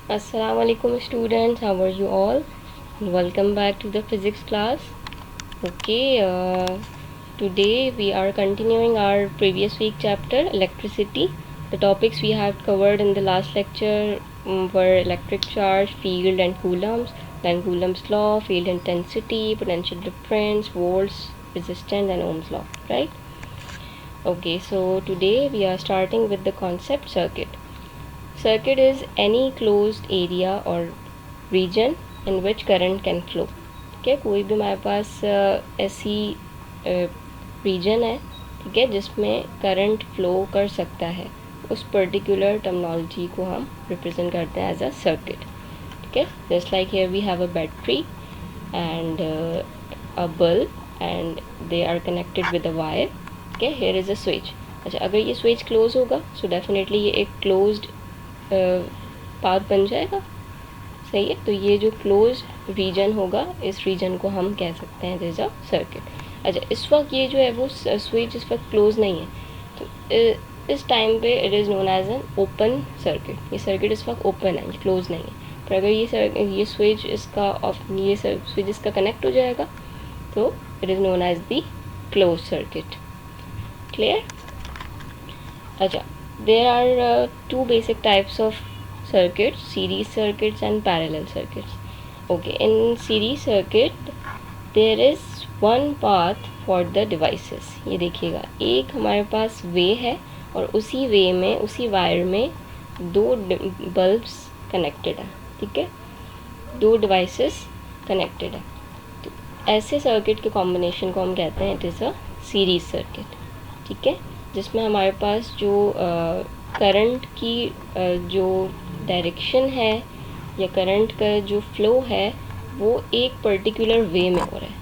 Assalamu alaikum students, how are you all? Welcome back to the physics class. Okay, today we are continuing our previous week chapter electricity. The topics we have covered in the last lecture were electric charge, field and coulombs, then Coulomb's law, field intensity, potential difference, volts, resistance and Ohm's law, right? Okay, so today we are starting with the concept circuit. Circuit is any closed area or region in which current can flow. ठीक है, कोई भी हमारे पास ऐसी reason है, ठीक है, जिसमें करंट फ्लो कर सकता है, उस पर्टिकुलर टर्मिनोलॉजी को हम रिप्रेजेंट करते हैं एज अ सर्किट. ठीक है, just like here we have a battery and a bulb and they are connected with a wire. ठीक है, हियर इज़ अ स्विच. अच्छा, अगर ये स्विच क्लोज होगा सो डेफिनेटली ये एक क्लोज्ड पाथ बन जाएगा. सही है, तो ये जो क्लोज रीजन होगा, इस रीजन को हम कह सकते हैं दिस अ सर्किट. अच्छा, इस वक्त ये जो है वो स्विच इस वक्त क्लोज नहीं है, तो इस टाइम पे it is known as an open circuit. ये सर्किट इस वक्त ओपन है, ये क्लोज नहीं है. पर अगर ये स्विच इसका ऑफ, ये स्विच इसका कनेक्ट हो जाएगा तो it is known as the close circuit. Clear? अच्छा, there are two basic types of circuits, series circuits and parallel circuits. Okay, in series circuit there is one path for the devices. ये देखिएगा, एक हमारे पास वे है और उसी वे में, उसी वायर में दो बल्ब्स कनेक्टेड है. ठीक है, दो डिवाइसेस कनेक्टेड है. तो ऐसे सर्किट के कॉम्बिनेशन को हम कहते हैं it is a series circuit. ठीक है, जिसमें हमारे पास जो करंट की जो डायरेक्शन है या करंट का जो फ्लो है वो एक पर्टिकुलर वे में हो रहा है.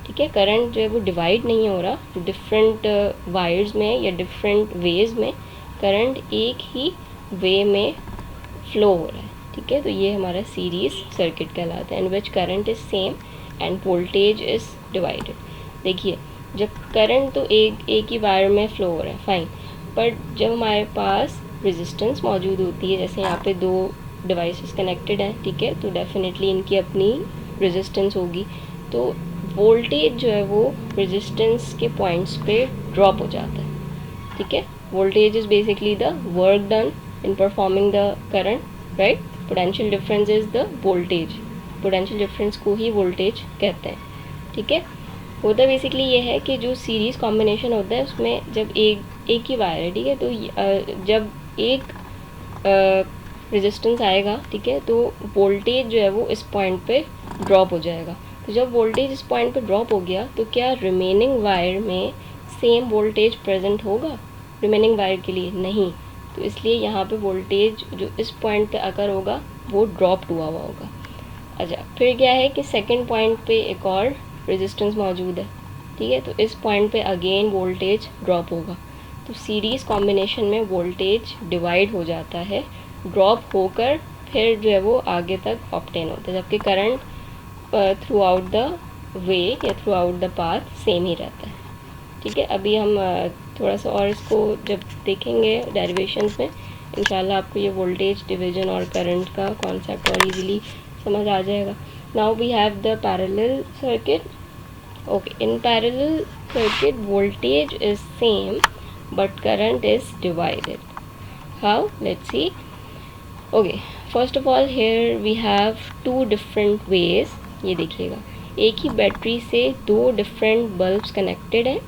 ठीक है, करंट जो है वो डिवाइड नहीं हो रहा डिफरेंट वायर्स में या डिफरेंट वेज में, करंट एक ही वे में फ्लो हो रहा है. ठीक है, तो ये हमारा सीरीज सर्किट कहलाता है, in which current is same and voltage is divided. देखिए, जब करंट तो एक ही वायर में फ़्लो हो रहा है, फाइन, पर जब हमारे पास रेजिस्टेंस मौजूद होती है, जैसे यहाँ पे दो डिवाइसेस कनेक्टेड हैं, ठीक है, तो डेफिनेटली इनकी अपनी रेजिस्टेंस होगी, तो वोल्टेज जो है वो रेजिस्टेंस के पॉइंट्स पे ड्रॉप हो जाता है. ठीक है, voltage is basically the work done in performing the current, right. Potential difference is the voltage, potential difference को ही वोल्टेज कहते हैं. ठीक है, होता बेसिकली ये है कि जो सीरीज़ कॉम्बिनेशन होता है उसमें जब एक ही वायर है, ठीक है, तो जब एक रेजिस्टेंस आएगा, ठीक है, तो वोल्टेज जो है वो इस पॉइंट पे ड्रॉप हो जाएगा. तो जब वोल्टेज इस पॉइंट पे ड्रॉप हो गया तो क्या रिमेनिंग वायर में सेम वोल्टेज प्रेजेंट होगा? रिमेनिंग वायर के लिए नहीं. तो इसलिए यहाँ पे वोल्टेज जो इस पॉइंट पे अगर होगा वो ड्रॉप हुआ होगा. अच्छा, फिर क्या है कि सेकंड पॉइंट पे एक और रेजिस्टेंस मौजूद है. ठीक है, तो इस पॉइंट पे अगेन वोल्टेज ड्रॉप होगा. तो सीरीज़ कॉम्बिनेशन में वोल्टेज डिवाइड हो जाता है, ड्रॉप होकर फिर जो है वो आगे तक ऑब्टेन होता है, जबकि current throughout the way या throughout the path same ही रहता है. ठीक है, अभी हम थोड़ा सा और इसको जब देखेंगे डेरिवेशंस में, इंशाल्लाह आपको ये वोल्टेज डिवीजन और करंट का कॉन्सेप्ट और इजीली समझ आ जाएगा. Now we have the parallel circuit. Okay, in parallel circuit voltage is same but current is divided. How? Let's see. Okay, first of all here we have two different ways. ये देखिएगा, एक ही battery से दो different bulbs connected हैं.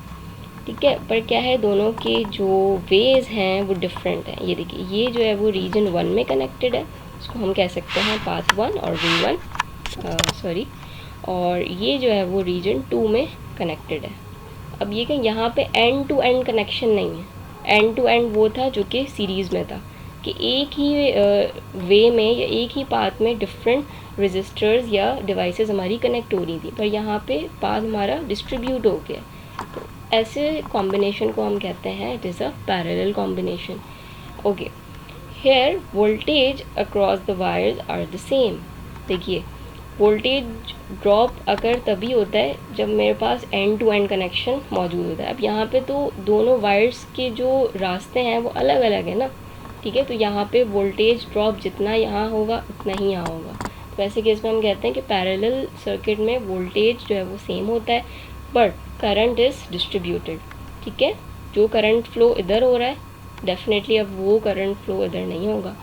ठीक है, पर क्या है, दोनों के जो वेज हैं वो डिफरेंट हैं. ये देखिए, ये जो है वो रीजन 1 में कनेक्टेड है, इसको हम कह सकते हैं पाथ 1 और V1, सॉरी, और ये जो है वो रीजन 2 में कनेक्टेड है. अब ये कि यहाँ पे एंड टू एंड कनेक्शन नहीं है. एंड टू एंड वो था जो कि सीरीज़ में था, कि एक ही वे में या एक ही पाथ में डिफरेंट रजिस्टर्स या डिवाइसेस हमारी कनेक्ट हो रही थी, पर यहाँ पे पाथ हमारा डिस्ट्रीब्यूट हो गया. तो ऐसे कॉम्बिनेशन को हम कहते हैं it is a parallel combination. Okay, here voltage across the wires are the same. देखिए, वोल्टेज ड्रॉप अगर तभी होता है जब मेरे पास एंड टू एंड कनेक्शन मौजूद होता है. अब यहाँ पे तो दोनों वायर्स के जो रास्ते हैं वो अलग अलग है ना, ठीक है। तो यहाँ पे वोल्टेज ड्रॉप जितना यहाँ होगा उतना ही यहाँ होगा। तो ऐसे केस में हम कहते हैं कि पैरेलल सर्किट में वोल्टेज जो है वो सेम होता है बट करंट इज़ डिस्ट्रीब्यूटेड। ठीक है, जो करंट फ्लो इधर हो रहा है डेफिनेटली अब वो करंट फ्लो इधर नहीं होगा।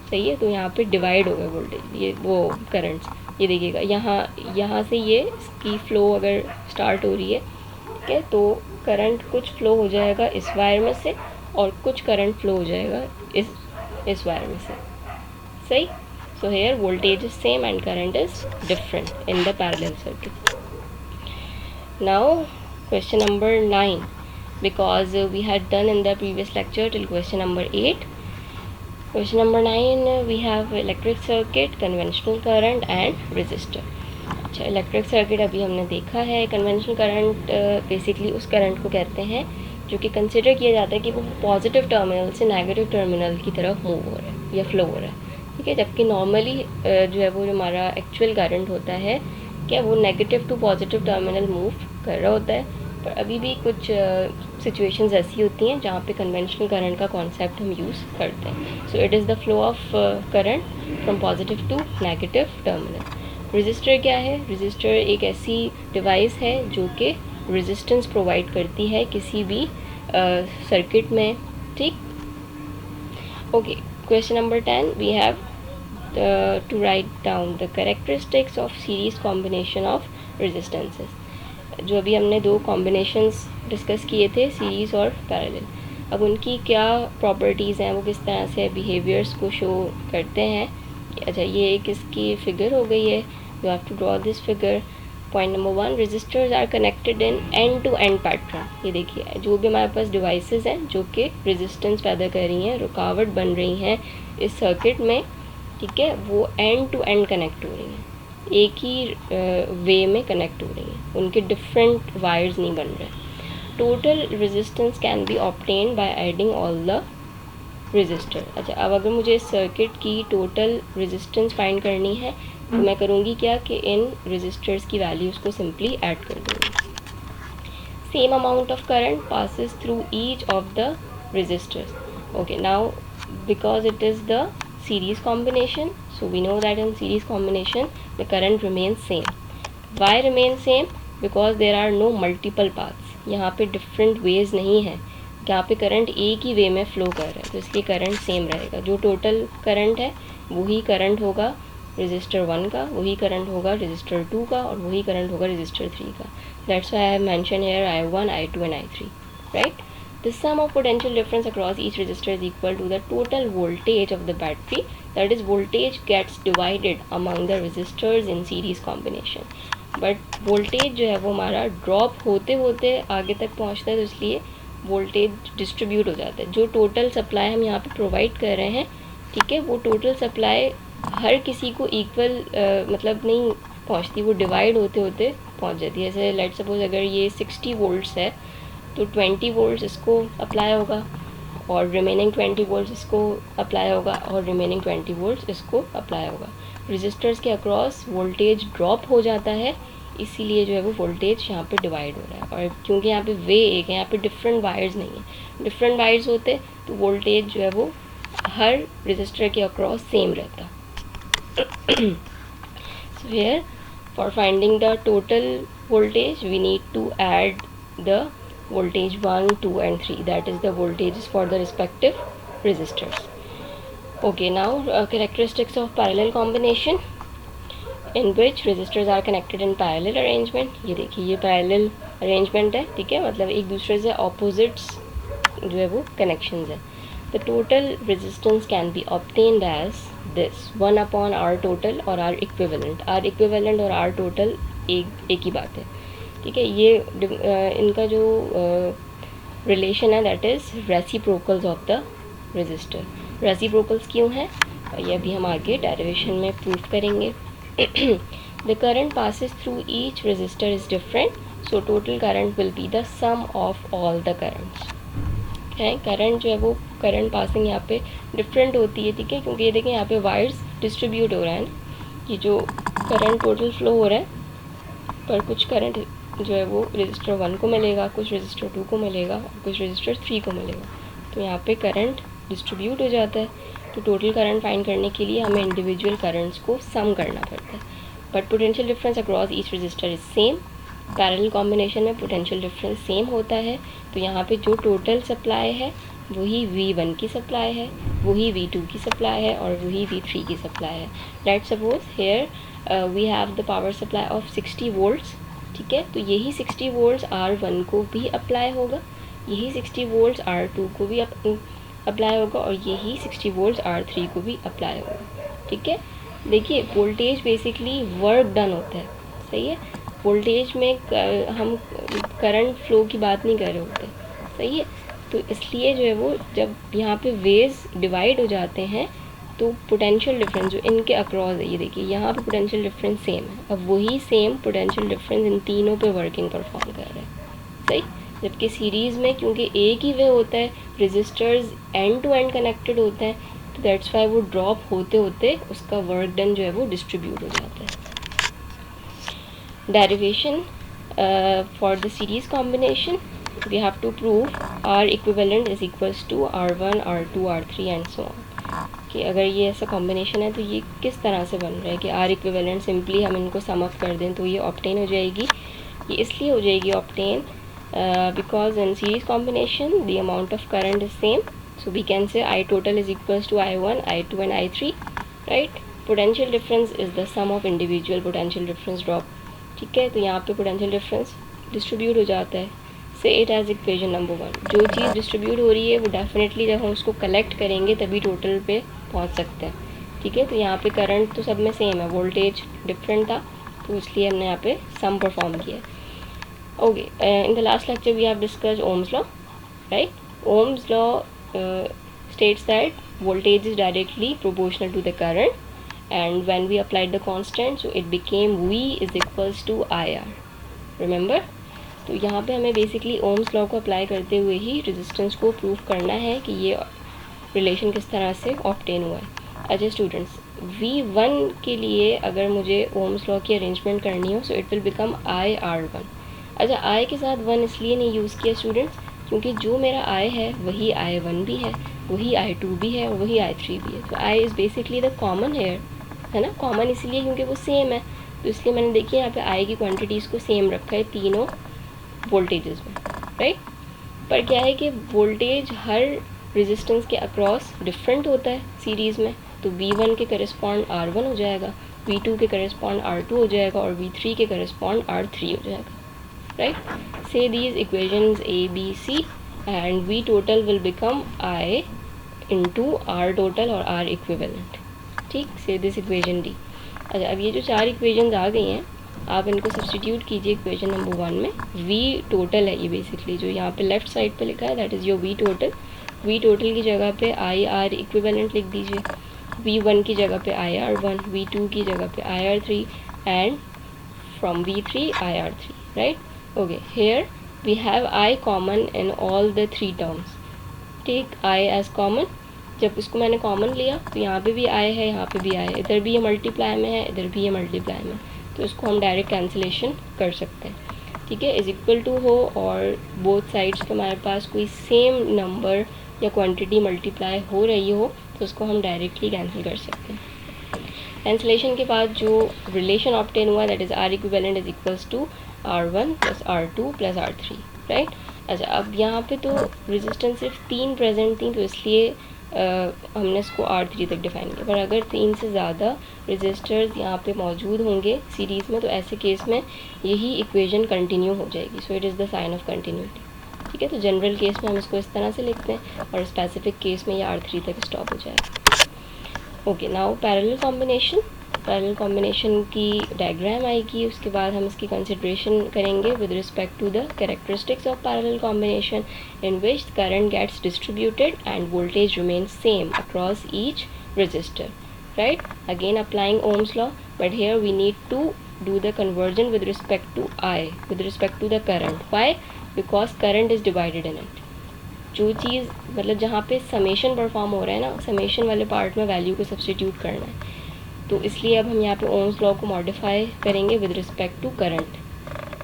सही है, तो यहाँ पे डिवाइड हो गया वोल्टेज, ये वो करंट्स। ये देखिएगा यहाँ से ये इसकी फ्लो अगर स्टार्ट हो रही है, ठीक है, तो करंट कुछ फ्लो हो जाएगा इस वायर में से और कुछ करंट फ्लो हो जाएगा इस वायर में से। सही। So here voltage is same and current is different in the parallel circuit. Now question number 9, because we had done in the previous lecture till question number 8. Question number 9 we have electric circuit, conventional current and resistor. अच्छा, electric circuit अभी हमने देखा है। Conventional current basically उस current को कहते हैं जो कि कंसिडर किया जाता है कि वो पॉजिटिव टर्मिनल से नेगेटिव टर्मिनल की तरफ मूव हो रहा है या फ्लो हो रहा है। ठीक है, जबकि नॉर्मली जो है वो हमारा एक्चुअल करंट होता है क्या वो negative to positive terminal move कर रहा होता है। पर अभी भी कुछ सिचुएशंस ऐसी होती हैं जहाँ पे कन्वेंशनल करंट का कॉन्सेप्ट हम यूज़ करते हैं। So it is the flow of current from positive to negative terminal. Register क्या है? रजिस्टर एक ऐसी डिवाइस है जो कि रेजिस्टेंस प्रोवाइड करती है किसी भी सर्किट में। ठीक, okay. Question number 10 we have to write down the characteristics of series combination of resistances. जो अभी हमने दो कॉम्बिनेशंस डिस्कस किए थे, सीरीज़ और पैरेलल, अब उनकी क्या प्रॉपर्टीज़ हैं, वो किस तरह से बिहेवियर्स को शो करते हैं। अच्छा, ये एक इसकी फिगर हो गई है, you have to draw this figure. Point number 1, registers are connected in end to end pattern. ये देखिए, जो भी हमारे पास डिवाइसेस हैं जो कि रेजिस्टेंस पैदा कर रही हैं, रुकावट बन रही हैं इस सर्किट में, ठीक है, वो एंड टू एंड कनेक्ट हो रही हैं, एक ही वे में कनेक्ट हो रही हैं, उनके डिफरेंट वायर्स नहीं बन रहे। Total resistance can be obtain by adding all the register. अच्छा, अब अगर मुझे इस सर्किट की टोटल रेजिस्टेंस फाइंड करनी है तो मैं करूँगी क्या कि इन रजिस्टर्स की वैल्यूज़ को सिंपली ऐड कर दूँगी। Same amount of current passes through each of the resistors. Okay, now because it is the series combination, so we know that in series combination the current remains same. Why remains same? Because there are no multiple paths. यहाँ पे different ways नहीं है, यहाँ पे current एक ही वे में flow कर रहा है, तो इसलिए करंट सेम रहेगा। जो टोटल करंट है वही करंट होगा रजिस्टर 1 का, वही करंट होगा रजिस्टर 2 का, और वही करंट होगा रजिस्टर 3 का। That's why I have mention here I1, I2 and I3, right. The sum of potential difference across each resistor is equal to the total voltage of the battery, that is voltage gets divided among the resistors in series combination. But voltage जो है वो हमारा drop होते होते आगे तक पहुंचता है, तो इसलिए वोल्टेज डिस्ट्रीब्यूट हो जाता है। जो टोटल सप्लाई हम यहाँ पे प्रोवाइड कर रहे हैं, ठीक है, वो टोटल सप्लाई हर किसी को इक्वल मतलब नहीं पहुँचती, वो डिवाइड होते होते पहुँच जाती है। जैसे लेट सपोज अगर ये 60 वोल्ट्स है तो 20 वोल्ट्स इसको अप्लाई होगा और रिमेनिंग 20 वोल्ट्स इसको अप्लाई होगा और रिमेनिंग 20 वोल्ट्स इसको अप्लाई होगा। रजिस्टर्स के अक्रॉस वोल्टेज ड्रॉप हो जाता है, इसीलिए जो है वो वोल्टेज यहाँ पे डिवाइड हो रहा है। और क्योंकि यहाँ पे वे एक है, यहाँ पे डिफरेंट वायर्स नहीं है, डिफरेंट वायर्स होते तो वोल्टेज जो है वो हर रजिस्टर के अक्रॉस सेम रहता। So here for finding the total voltage we need to add the voltage 1, 2 and 3, that is the voltages for the respective resistors. Okay, now characteristics of parallel combination in which resistors are connected in parallel arrangement. ये देखिए, ये parallel arrangement है, ठीक है, मतलब एक दूसरे से opposites जो है वो connections है। The total resistance can be obtained as this 1 upon R total और R equivalent। R equivalent और R total एक ही बात है, ठीक है। ये इनका जो रिलेशन है that is reciprocals of the resistor. Reciprocals क्यों है ये अभी हम आगे डेरिवेशन में प्रूव करेंगे। The current passes through each resistor is different, so total current will be the sum of all the currents। है करंट जो है वो करंट पासिंग यहाँ पे डिफरेंट होती है, ठीक है, क्योंकि ये देखें यहाँ पे वायर्स डिस्ट्रीब्यूट हो रहा है ना, ये जो करंट टोटल फ्लो हो रहा है, पर कुछ करंट जो है वो रजिस्टर 1 को मिलेगा, कुछ रजिस्टर 2 को मिलेगा और कुछ रजिस्टर 3 को मिलेगा। तो यहाँ पे करंट डिस्ट्रीब्यूट हो जाता है। तो टोटल करंट फाइंड करने के लिए हमें इंडिविजुअल करंट्स को सम करना पड़ता है, but potential difference across each resistor is same. Parallel combination में पोटेंशियल डिफरेंस सेम होता है, तो यहाँ पे जो टोटल सप्लाई है वही V1 की सप्लाई है, वही V2 की सप्लाई है और वही V3 की सप्लाई है। Let's suppose here we have the power supply of 60 volts, ठीक है। तो यही 60 वोल्ट्स R1 को भी अप्लाई होगा, यही 60 वोल्ट्स R2 को भी अप्लाई होगा और यही 60 वोल्ट्स R3 को भी अप्लाई होगा, ठीक है। देखिए वोल्टेज बेसिकली वर्क डन होता है, सही है। वोल्टेज में हम करंट फ्लो की बात नहीं कर रहे होते, सही है। तो इसलिए जो है वो जब यहाँ पे वेव्स डिवाइड हो जाते हैं तो पोटेंशियल डिफरेंस जो इनके अक्रॉस है, ये देखिए यहाँ पे पोटेंशियल डिफरेंस सेम है, अब वही सेम पोटेंशियल डिफरेंस इन तीनों पे वर्किंग परफॉर्म कर रहे हैं, सही। जबकि सीरीज़ में क्योंकि एक ही वे होता है, registers end to end connected होते हैं, तो दैट्स वाई वो ड्रॉप होते होते उसका वर्क डन जो है वो डिस्ट्रीब्यूट हो जाता है। Derivation for the series combination, we have to prove R equivalent is equals to R1, R2, R3 and so on. कि अगर ये ऐसा कॉम्बिनेशन है तो ये किस तरह से बन रहा है कि R equivalent सिंपली हम इनको सम अप कर दें तो ये ऑब्टेन हो जाएगी। ये इसलिए हो जाएगी obtain because in series combination the amount of current is same, so we can say I total is equals to I1, I2 and I3, right? Potential difference is the sum of individual potential difference drop, ठीक है। तो यहाँ पे potential difference distribute हो जाता है। से it as equation number 1, जो चीज़ डिस्ट्रीब्यूट हो रही है वो डेफिनेटली जब हम उसको कलेक्ट करेंगे तभी टोटल पे पहुँच सकते हैं, ठीक है। तो यहाँ पे करंट तो सब में सेम है, वोल्टेज डिफरेंट था तो इसलिए हमने यहाँ पे सम परफॉर्म किया। Okay, in the last lecture we have discussed Ohm's law, right. Ohm's law states that voltage is directly proportional to the current, and when we applied the constant so it became V is equals to IR, remember। तो यहाँ पे हमें basically ohms law को apply करते हुए ही resistance को prove करना है कि ये रिलेशन किस तरह से ऑब्टेन हुआ है। अच्छा स्टूडेंट्स, V1 के लिए अगर मुझे ओम्स लॉ की अरेंजमेंट करनी हो so it will become IR1। अच्छा I के साथ 1 इसलिए नहीं यूज़ किया स्टूडेंट्स क्योंकि जो मेरा I है वही I1 भी है, वही I2 भी है और वही I3 भी है। तो I is basically the common hair, है ना। कॉमन इसलिए क्योंकि वो सेम है, तो इसलिए मैंने देखिए यहाँ पे I की क्वांटिटीज़ को सेम रखा है तीनों वोल्टेजेस में, राइट। पर क्या है कि वोल्टेज हर रेजिस्टेंस के अक्रॉस डिफरेंट होता है सीरीज़ में, तो V1 के करस्पॉन्ड R1 हो जाएगा, V2 के करस्पॉन्ड R2 हो जाएगा और V3 के करस्पॉन्ड R3 हो जाएगा, right? Say these equations A, B, C and V total will become I into R total और R equivalent, ठीक। Say this equation D। अच्छा, अब ये जो चार इक्वेशंस आ गई हैं आप इनको सब्सटीट्यूट कीजिए इक्वेशन नंबर 1 में। V टोटल है ये बेसिकली जो यहाँ पे लेफ्ट साइड पे लिखा है that is your V total. V total की जगह पे IR इक्विवेलेंट लिख दीजिए, V1 की जगह पे IR1, V2 की जगह पे IR3 and from V3 IR3, right. Okay, here we have I common in all the three terms, take I as common। जब इसको मैंने कॉमन लिया तो यहाँ पे भी I है, यहाँ पे भी I है, इधर भी ये मल्टीप्लाई में है, इधर भी ये मल्टीप्लाई में, तो इसको हम डायरेक्ट कैंसिलेशन कर सकते हैं, ठीक है। इज इक्वल टू हो और बोथ साइड्स पे हमारे पास कोई सेम नंबर या क्वांटिटी मल्टीप्लाई हो रही हो तो उसको हम डायरेक्टली कैंसिल कर सकते हैं। कैंसिलेशन के बाद जो रिलेशन ऑब्टेन हुआ that is R equivalent is equals to R1 plus R2 plus R3, right. अच्छा, अब यहाँ पे तो रेजिस्टेंस सिर्फ 3 प्रेजेंट थी तो इसलिए हमने इसको R3 तक डिफाइन किया, पर अगर 3 से ज़्यादा रेजिस्टर्स यहाँ पे मौजूद होंगे सीरीज़ में तो ऐसे केस में यही इक्वेशन कंटिन्यू हो जाएगी, so it is the sign of continuity, ठीक है। तो जनरल केस में हम इसको इस तरह से लिखते हैं और स्पेसिफिक केस में ये R3 तक स्टॉप हो जाएगा। Okay, now parallel combination. Parallel combination की डायग्राम आएगी, उसके बाद हम इसकी कंसिड्रेशन करेंगे with respect to the characteristics of parallel combination in which current gets distributed and voltage remains same across each resistor, right? Again applying Ohm's law, but here we need to do the conversion with respect to I, with respect to the current. Why? Because current is divided in it. जो चीज़ मतलब जहाँ पे summation perform हो रहा है ना, summation वाले part में वैल्यू को सब्सटीट्यूट करना है, तो इसलिए अब हम यहाँ पे ओम्स लॉ को मॉडिफाई करेंगे विद रिस्पेक्ट टू करंट।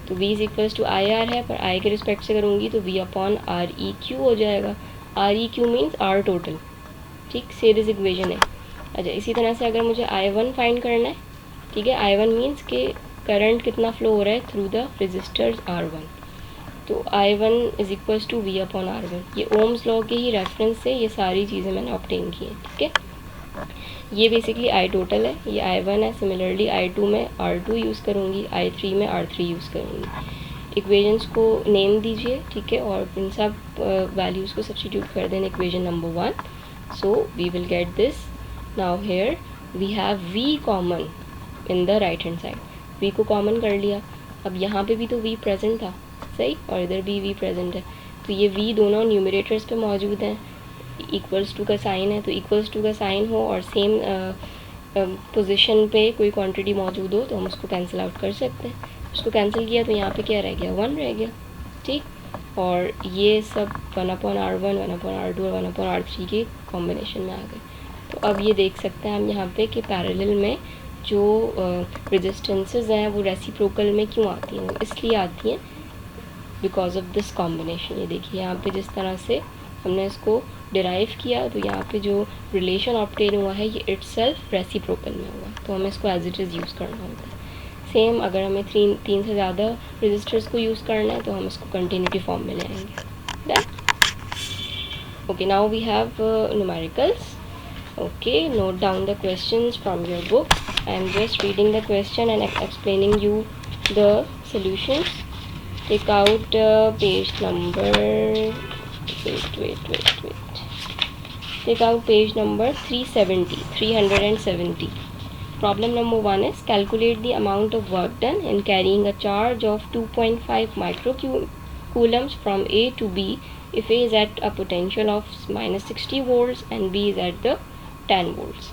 तो V is equals to I R है, पर I के रिस्पेक्ट से करूँगी तो V upon R E Q हो जाएगा। R E Q means R total, ठीक, से दिस इक्वेशन है। अच्छा, इसी तरह से अगर मुझे I1 फाइंड करना है, ठीक है, I1 मीन्स के करंट कितना फ्लो हो रहा है थ्रू द रजिस्टर्स R1, तो I1 is equals to V upon R1। ये ओम्स लॉ के ही रेफरेंस से ये सारी चीज़ें मैंने ऑब्टेन की हैं, ठीक है। ये बेसिकली I टोटल है, ये I1 है। सिमिलरली I2 में R2 यूज़ करूँगी, I3 में R3 यूज़ करूँगी। इक्वेशंस को नेम दीजिए, ठीक है, और इन सब वैल्यूज़ को सब्स्टिट्यूट कर दें equation number 1। So we will get this. Now here we have V common in the right hand side, V को कॉमन कर लिया। अब यहाँ पे भी तो V प्रेजेंट था, सही, और इधर भी V प्रेजेंट है, तो ये V दोनों न्यूमरेटर्स पे मौजूद हैं। इक्वल्स टू का साइन है, तो इक्वल्स टू का साइन हो और सेम पोजीशन पे कोई क्वांटिटी मौजूद हो तो हम उसको कैंसिल आउट कर सकते हैं। उसको कैंसिल किया तो यहाँ पे क्या रह गया, 1 रह गया, ठीक। और ये सब 1/R1, 1/R2 और 1/R3 के कॉम्बिनेशन में आ गए। तो अब ये देख सकते हैं हम यहाँ पे कि पैरेलल में जो रेजिस्टेंसेस हैं वो रेसिप्रोकल में क्यों आती हैं, वो इसलिए आती हैं बिकॉज ऑफ दिस कॉम्बिनेशन। ये देखिए यहाँ पे जिस तरह से हमने इसको डिराइव किया, तो यहाँ पे जो रिलेशन ऑब्टेन हुआ है ये इटसेल्फ रेसिप्रोकल में हुआ, तो हमें इसको एज इट इज़ यूज़ करना होता है। सेम अगर हमें तीन से ज़्यादा रजिस्टर्स को यूज़ करना है तो हम इसको कंटिन्यूटी फॉर्म में ले आएंगे। Done. Okay, now we have numericals. Okay, note down the questions from your book. I am just reading the question and explaining you the solutions. Take out page number, wait. Take out page number 370. Problem number 1 is calculate the amount of work done in carrying a charge of 2.5 microcoulombs from A to B if A is at a potential of minus 60 volts and B is at the 10 volts।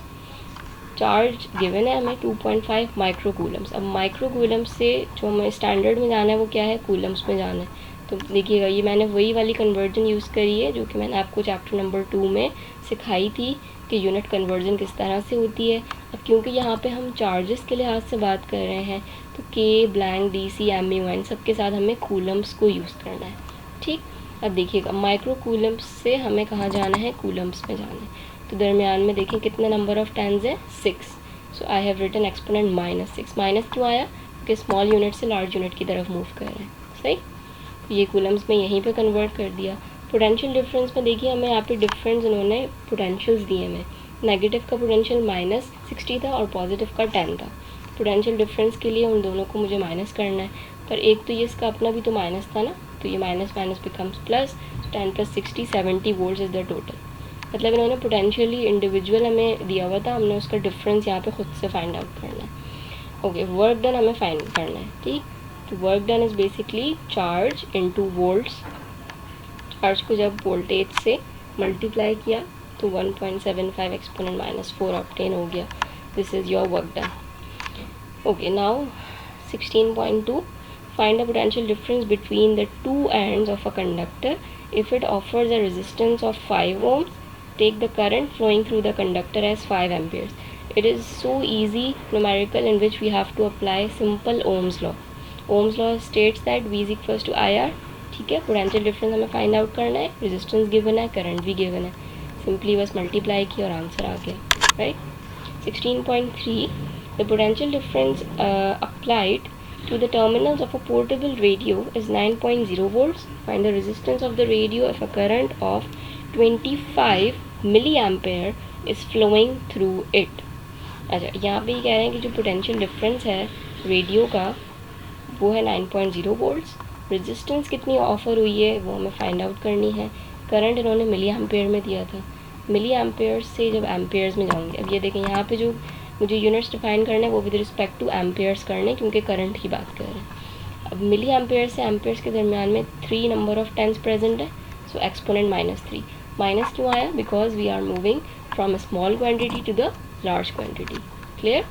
Charge given है हमें 2.5 माइक्रोकूलम्स। अब माइक्रोकूलम्स से जो हमें standard में जाना है वो क्या है, कूलम्स में जाना है। तो देखिएगा ये मैंने वही वाली कन्वर्जन यूज़ करी है जो कि मैंने आपको चैप्टर नंबर 2 में सिखाई थी कि यूनिट कन्वर्जन किस तरह से होती है। अब क्योंकि यहाँ पे हम चार्जेस के लिहाज से बात कर रहे हैं तो K, ब्लैंक, DC, MU एन सबके साथ हमें कूलम्स को यूज़ करना है, ठीक। अब देखिएगा माइक्रोकूलम्स से हमें कहाँ जाना है, कूलम्स में जाना है। तो दरमियान में देखें कितने नंबर ऑफ टेंस है, 6। So I have written exponent -6। Minus क्यों आया, क्योंकि स्मॉल यूनिट से लार्ज यूनिट की तरफ मूव कर रहे हैं, सही। तो ये कूलम्स में यहीं पे कन्वर्ट कर दिया। पोटेंशियल डिफरेंस में देखिए हमें यहाँ पे डिफरेंस इन्होंने पोटेंशियल्स दिए हैं। नेगेटिव का पोटेंशियल -60 था और पॉजिटिव का 10 था। पोटेंशियल डिफरेंस के लिए उन दोनों को मुझे माइनस करना है, पर एक तो ये इसका अपना भी तो माइनस था ना, तो ये minus minus becomes plus. 10 + 60 70 volts is the total. मतलब इन्होंने पोटेंशियली इंडिविजुअल हमें दिया हुआ था, हमने उसका डिफरेंस यहाँ पे खुद से फाइंड आउट करना है। ओके, वर्क डन हमें फाइंड करना है, ठीक। तो work done is basically charge into volts. Charge को जब वोल्टेज से मल्टीप्लाई किया तो 1.75 एक्सपोनेंट -4 ऑब्टेन हो गया। This is your work done. Okay, now 16.2 find the potential difference between the two ends of a conductor if it offers a resistance of 5 ohms. Take the current flowing through the conductor as 5 amperes. It is so easy numerical in which we have to apply simple Ohm's law. Ohm's law states that V is equals to IR, ठीक है। Potential difference हमें find out करना है, resistance given है, current भी given है, simply बस multiply किया और आंसर आ गया, right. 16.3 the potential difference applied to the terminals of a portable radio is 9.0 volts. Find the resistance of the radio if a current of 25 milliampere is flowing through it. अच्छा, यहाँ पे ये कह रहे हैं कि जो पोटेंशियल डिफरेंस है रेडियो का वो है 9.0 वोल्ट्स। रेजिस्टेंस कितनी ऑफ़र हुई है वो हमें फाइंड आउट करनी है। करंट इन्होंने मिली एम्पेयर में दिया था, मिली एम्पेयर्स से जब एम्पेयर्स में जाऊँगी। अब ये देखें यहाँ पे जो मुझे यूनिट्स डिफाइन करने हैं वो विद रिस्पेक्ट टू एम्पेयर्स करने, क्योंकि करंट की बात कर रहे हैं। अब मिली एम्पेयर से एम्पेयर्स के दरमियान में 3 नंबर ऑफ टेंस प्रेजेंट है, सो एक्सपोनेंट -3। माइनस क्यों आया, because we are moving from a small quantity to the large quantity. Clear.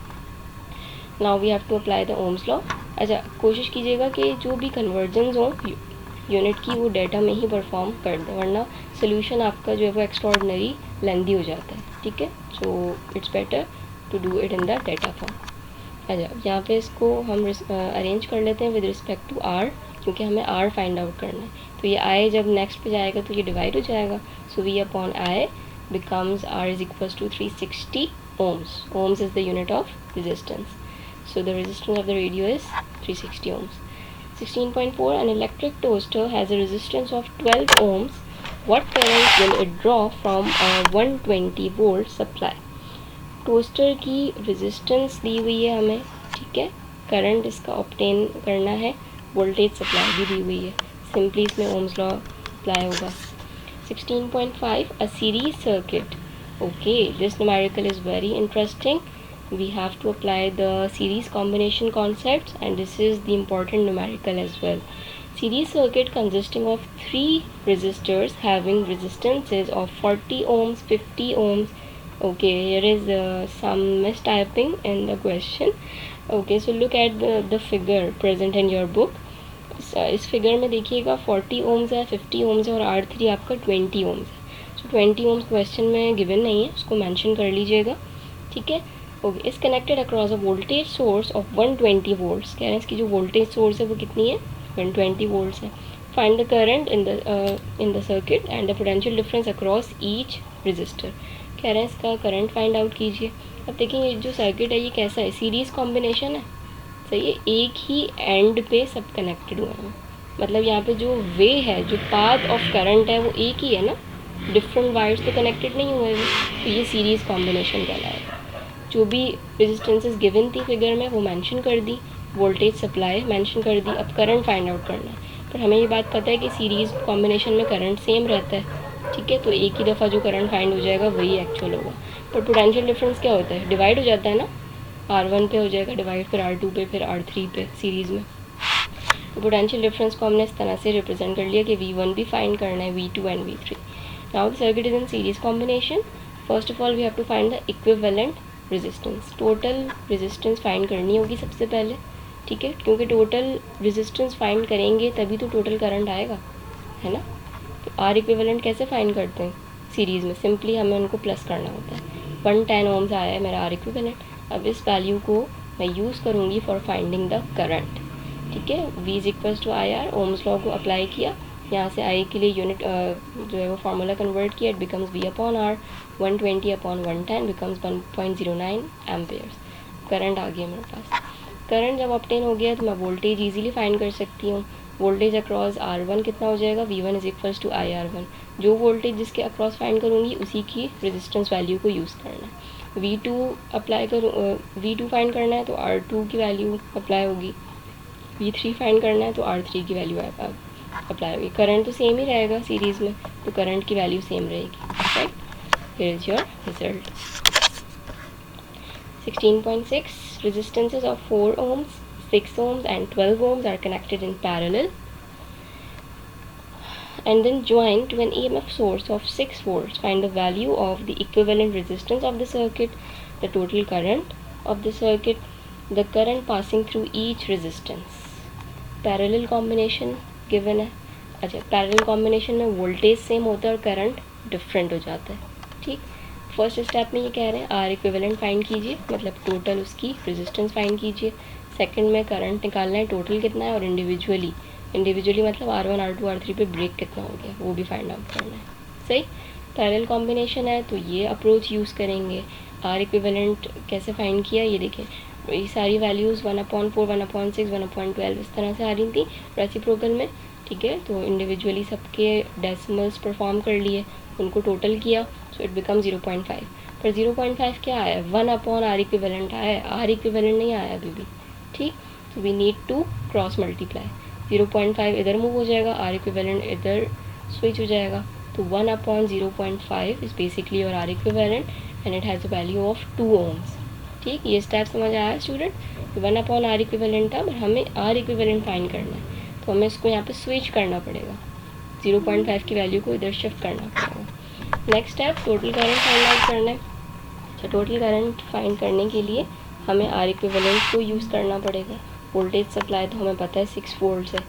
Now we have to apply the Ohm's law. अच्छा, कोशिश कीजिएगा कि जो भी कन्वर्जन्स हो यूनिट की वो डेटा में ही परफॉर्म कर दें, वरना सोल्यूशन आपका जो है वो एक्स्ट्रॉर्डिनरी लेंदी हो जाता है, ठीक है। So it's better to do it in the data form. अच्छा, यहाँ पे इसको हम अरेंज कर लेते हैं विद रिस्पेक्ट टू आर, क्योंकि हमें आर फाइंड आउट करना है। तो ये आई जब नेक्स्ट पे जाएगा तो ये डिवाइड हो जाएगा, so V upon I becomes R is equals to 360 ohms. Ohms is the unit of resistance. So the resistance of the radio is 360 ohms. 16.4, an electric toaster has a resistance of 12 ohms. What current will it draw from a 120 volt supply? Toaster की resistance दी हुई है हमें, ठीक है, current इसका obtain करना है, voltage supply भी दी हुई है, सिंपली इसमें ओम्स लॉ अप्लाई होगा. 16.5, a series circuit. Okay, this numerical is very interesting. We have to apply the series combination concepts, and this is the important numerical as well. Series circuit consisting of 3 resistors having resistances of 40 ohms, 50 ohms. Okay, here is some mistyping in the question. Okay, so look at the figure present in your book. इस figure में देखिएगा 40 ohms है, 50 ohms है और R3 आपका 20 ohms है. सो 20 ohms question में given नहीं है, उसको मेंशन कर लीजिएगा, ठीक है. Okay, is connected across a voltage source of 120 volts. कह रहे हैं इसकी जो वोल्टेज सोर्स है वो कितनी है, 120 वोल्ट्स है. Find the current in the circuit and the potential difference across each resistor. कह रहे हैं इसका करंट फाइंड आउट कीजिए. अब देखिए जो सर्किट है ये कैसा है, सीरीज़ कॉम्बिनेशन है, सही है, एक ही एंड पे सब कनेक्टेड हुए हैं. मतलब यहाँ पे जो वे है, जो पाथ ऑफ करंट है वो एक ही है ना, डिफरेंट वायर्स तो कनेक्टेड नहीं हुए हुए, तो ये सीरीज़ कॉम्बिनेशन कहलाएगा. जो भी रेजिस्टेंसेस गिवन थी फिगर में वो मेंशन कर दी, वोल्टेज सप्लाई मेंशन कर दी. अब करंट फाइंड आउट करना है, पर हमें ये बात पता है कि सीरीज़ कॉम्बिनेशन में करंट सेम रहता है, ठीक है, तो एक ही दफ़ा जो करंट फाइंड हो जाएगा वही एक्चुअल होगा. पर पोटेंशियल डिफरेंस क्या होता है, डिवाइड हो जाता है ना, R1 पे हो जाएगा डिवाइड, फिर R2 पे, फिर R3 पे सीरीज़ में. तो पोटेंशियल डिफरेंस को हमने इस तरह से रिप्रेजेंट कर लिया कि V1 भी फाइंड करना है, V2 and V3. Now the circuit is in series combination. First of all we have to find the equivalent resistance. Total resistance find करनी होगी सबसे पहले, ठीक है, क्योंकि टोटल रेजिस्टेंस फाइंड करेंगे तभी तो टोटल करंट आएगा, है ना. तो आर इक्विवेलेंट कैसे फाइंड करते हैं सीरीज़ में, सिंपली हमें उनको प्लस करना होता है. 110 ओम्स आया है मेरा आर इक्विवेलेंट. अब इस वैल्यू को मैं यूज़ करूँगी फॉर फाइंडिंग द करंट, ठीक है. V is equals to I R, Ohm's law को अप्लाई किया, यहाँ से आई के लिए यूनिट जो है वो फार्मूला कन्वर्ट किया, it becomes V upon R. 120 upon 110 becomes 1.09 amperes. Current आ गया मेरे पास. करंट जब ऑब्टेन हो गया तो मैं वोल्टेज ईजिली फाइंड कर सकती हूँ. वोल्टेज अक्रॉस R1 कितना हो जाएगा, V1 is equals to I R1. जो वोल्टेज जिसके अक्रॉस फाइंड करूँगी उसी की रेजिस्टेंस वैल्यू को यूज़ करना है. V2 अप्लाई करूँ, V2 फाइंड करना है तो R2 की वैल्यू अप्लाई होगी. V3 फाइंड करना है तो R3 की वैल्यू अप्लाई होगी. करंट तो सेम ही रहेगा सीरीज़ में, तो करंट की वैल्यू सेम रहेगी, right. Here is your result. 16.6, resistances of 4 ohms, 6 ohms and 12 ohms are connected in parallel and then joined to an EMF source of 6 volts. Find the value of the equivalent resistance of the circuit, the total current of the circuit, the current passing through each resistance. Parallel combination given है. अच्छा, parallel combination में voltage same होता है और current different हो जाता है, ठीक. फर्स्ट स्टेप में ये कह रहे हैं आर इक्विवेलेंट फाइंड कीजिए, मतलब टोटल उसकी रेजिस्टेंस फाइंड कीजिए. सेकंड में करंट निकालना है, टोटल कितना है, और इंडिविजुअली मतलब R1 R2 R3 पे ब्रेक कितना हो गया वो भी फाइंड आउट करना है, सही. पैरेलल कॉम्बिनेशन है तो ये अप्रोच यूज़ करेंगे. आर इक्विवेलेंट कैसे फाइंड किया, ये देखिए, ये सारी वैल्यूज़ 1/4, 1/6, 1/12 इस तरह से आ रही थी रेसिप्रोकल में, ठीक है. तो इंडिविजुअली सबके डेसिमल्स परफॉर्म कर लिए, उनको टोटल किया, सो इट बिकम 0.5. पर 0.5 क्या आया, 1/R इक्विवेलेंट आया है, आर इक्विवेलेंट नहीं आया अभी भी, ठीक. तो we need to cross multiply. 0.5 इधर मूव हो जाएगा, आर इक्विवेलेंट इधर स्विच हो जाएगा, तो 1/0.5 is basically your R equivalent and it has a value of 2 ohms, ठीक. ये स्टेप समझ आया स्टूडेंट. 1/R इक्विवेलेंट था, पर हमें आर इक्विवेलेंट फाइंड करना है, तो हमें इसको यहाँ पे स्विच करना पड़ेगा, 0.5 की वैल्यू को इधर शिफ्ट करना पड़ेगा. Next step total current find out करना है. अच्छा, टोटल करंट फाइंड करने के लिए हमें आर इक्विवेलेंट को यूज़ करना पड़ेगा. वोल्टेज सप्लाई तो हमें पता है 6 वोल्ट्स है,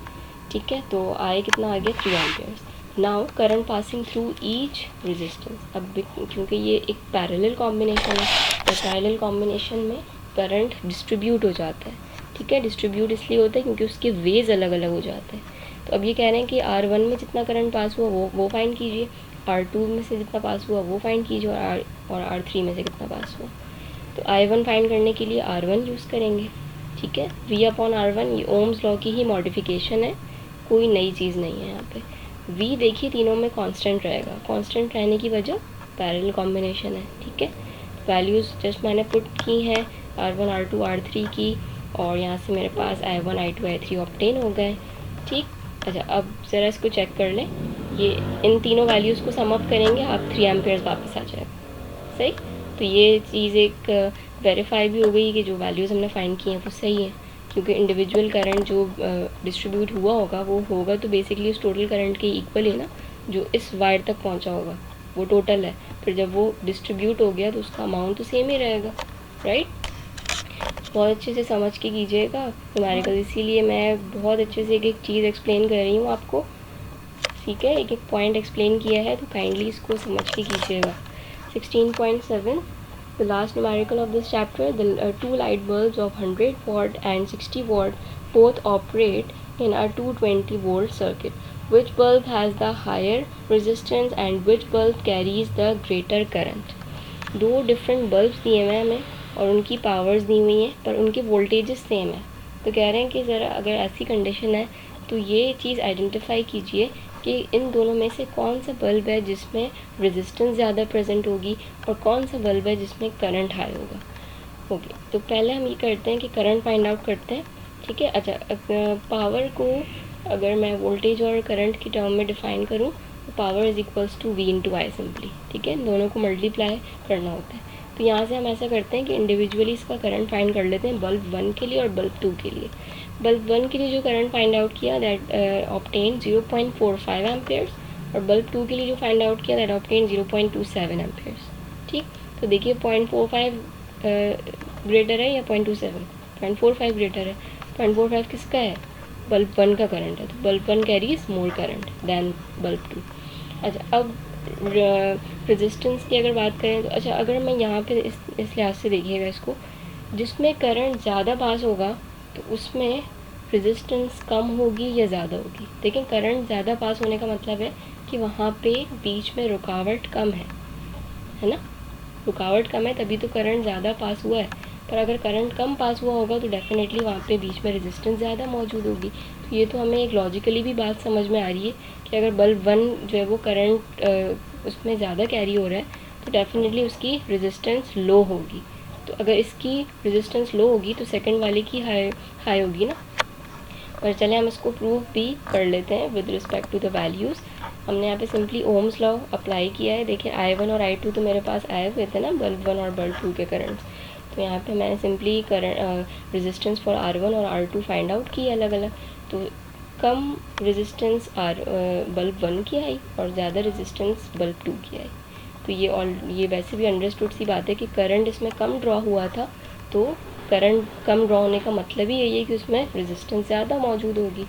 ठीक है, तो आई कितना आ गया, 3 amperes. Now current passing through each resistance. अब क्योंकि ये एक पैरेलल कॉम्बिनेशन है, तो पैरेलल कॉम्बिनेशन में करंट डिस्ट्रीब्यूट हो जाता है, ठीक है. डिस्ट्रीब्यूट इसलिए होता है क्योंकि उसके वेज अलग अलग हो जाते हैं. तो अब ये कह रहे हैं कि R1 में जितना करंट पास हुआ वो फाइंड कीजिए, R2 में से जितना पास हुआ वो फाइंड कीजिए और R3 में से कितना पास हुआ। तो I1 फाइंड करने के लिए R1 यूज़ करेंगे, ठीक है। V अपॉन R1 ये ओम्स लॉ की ही मॉडिफिकेशन है, कोई नई चीज़ नहीं है यहाँ पे। V देखिए तीनों में कांस्टेंट रहेगा, कांस्टेंट रहने की वजह पैरेलल कॉम्बिनेशन है, ठीक है। वैल्यूज़ जस्ट मैंने पुट की हैं R1 R2 R3 की, और यहाँ से मेरे पास I1 I2 I3 ऑब्टेन हो गए, ठीक। अच्छा, अब ज़रा इसको चेक कर लें, ये इन तीनों वैल्यूज़ को सम अप करेंगे, आप 3 एम्पेयर्स वापस आ जाएगा, सही। तो ये चीज़ एक वेरीफाई भी हो गई कि जो वैल्यूज़ हमने फाइंड की हैं वो सही है, क्योंकि इंडिविजुअल करंट जो डिस्ट्रीब्यूट हुआ होगा वो होगा तो बेसिकली उस टोटल करंट के इक्वल ही ना, जो इस वायर तक पहुंचा होगा वो टोटल है। फिर जब वो डिस्ट्रीब्यूट हो गया तो उसका अमाउंट तो सेम ही रहेगा, राइट। बहुत अच्छे से समझ के कीजिएगा न्यूमेरिकल, इसीलिए मैं बहुत अच्छे से एक एक चीज़ एक्सप्लेन कर रही हूँ आपको, ठीक है। एक एक पॉइंट एक्सप्लेन किया है तो काइंडली इसको समझ के कीजिएगा। 16.7 The last numerical of this chapter, the two light bulbs of 100 watt and 60 watt both operate in a 220 volt circuit. Which bulb has the higher resistance and which bulb carries the greater current? दो different bulbs दिए हुए हैं हमें और उनकी powers दी हुई हैं, पर उनके वोल्टेजेस सेम है। तो कह रहे हैं कि ज़रा अगर ऐसी कंडीशन है तो ये चीज़ आइडेंटिफाई कीजिए कि इन दोनों में से कौन सा बल्ब है जिसमें रेजिस्टेंस ज़्यादा प्रेजेंट होगी और कौन सा बल्ब है जिसमें करंट हाई होगा। ओके, तो पहले हम ये करते हैं कि करंट फाइंड आउट करते हैं, ठीक है। अच्छा, पावर को अगर मैं वोल्टेज और करंट की टर्म में डिफाइन करूँ तो power is equals to V into I simply, ठीक है। इन दोनों को मल्टीप्लाई करना होता है। तो यहाँ से हम ऐसा करते हैं कि इंडिविजुअली इसका करंट फाइंड कर लेते हैं, बल्ब 1 के लिए और बल्ब 2 के लिए। बल्ब 1 के लिए जो करंट फाइंड आउट किया दैट ऑब्टेन 0.45 एम्पेयर्स, और बल्ब 2 के लिए जो फाइंड आउट किया दैट ऑब्टेन 0.27 एम्पेयर्स, ठीक। तो देखिए 0.45 ग्रेटर है या 0.27? 0.45 ग्रेटर है। 0.45 किसका है? बल्ब 1 का करंट है, तो bulb 1 carries more current than bulb 2। अच्छा, अब रेजिस्टेंस की अगर बात करें तो अच्छा, अगर मैं यहाँ पे इस लिहाज से देखिएगा इसको, जिसमें करंट ज़्यादा पास होगा तो उसमें रेजिस्टेंस कम होगी या ज़्यादा होगी। देखिए करंट ज़्यादा पास होने का मतलब है कि वहाँ पे बीच में रुकावट कम है ना, रुकावट कम है तभी तो करंट ज़्यादा पास हुआ है। पर अगर करंट कम पास हुआ होगा तो डेफिनेटली वहाँ पे बीच में रेजिस्टेंस ज़्यादा मौजूद होगी। तो ये तो हमें एक लॉजिकली भी बात समझ में आ रही है कि अगर बल्ब 1 जो है वो करंट उसमें ज़्यादा कैरी हो रहा है तो डेफिनेटली उसकी रेजिस्टेंस लो होगी। तो अगर इसकी रेजिस्टेंस लो होगी तो सेकंड वाले की हाई होगी ना। और चले हम इसको प्रूव भी कर लेते हैं with respect to the values. हमने यहाँ पे सिंपली ओम्स लॉ अप्लाई किया है। देखिए I1 और I2 तो मेरे पास आए हुए थे ना बल्ब 1 और बल्ब 2 के करंट्स। तो यहाँ पे मैंने simply current resistance for R1 और R2 फाइंड आउट की अलग अलग। तो कम रेजिस्टेंस बल्ब 1 की आई और ज़्यादा रेजिस्टेंस बल्ब 2 की आई। तो ये वैसे भी अंडरस्टूड सी बात है कि करंट इसमें कम ड्रॉ हुआ था, तो करंट कम ड्रॉ होने का मतलब ही यही है कि उसमें रेजिस्टेंस ज़्यादा मौजूद होगी,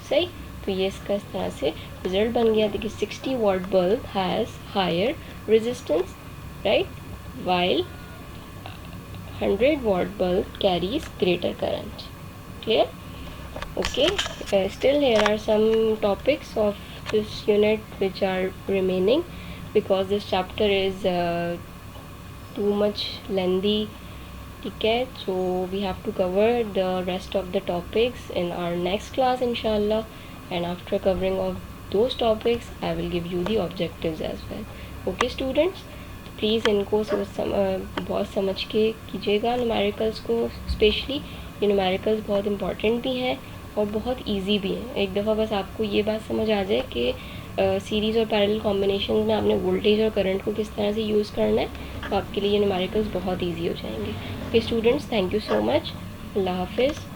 सही। तो ये इसका इस तरह से रिजल्ट बन गया। देखिए 60 watt bulb has higher resistance, right, while 100 watt bulb carries greater current. Clear? Okay. Still here are some topics of this unit which are remaining because this chapter is too much lengthy. ठीक है, so we have to cover the rest of the topics in our next class inshallah, and after covering of those topics I will give you the objectives as well. Okay students, please इनको बहुत समझ के कीजिएगा numericals को। Specially ये numericals बहुत important भी हैं और बहुत इजी भी हैं। एक दफ़ा बस आपको ये बात समझ आ जाए कि सीरीज़ और पैरेलल कॉम्बिनेशन में आपने वोल्टेज और करंट को किस तरह से यूज़ करना है, तो आपके लिए ये न्यूमेरिकल्स बहुत ईजी हो जाएंगे। Okay students, thank you so much. Allah हाफिज़।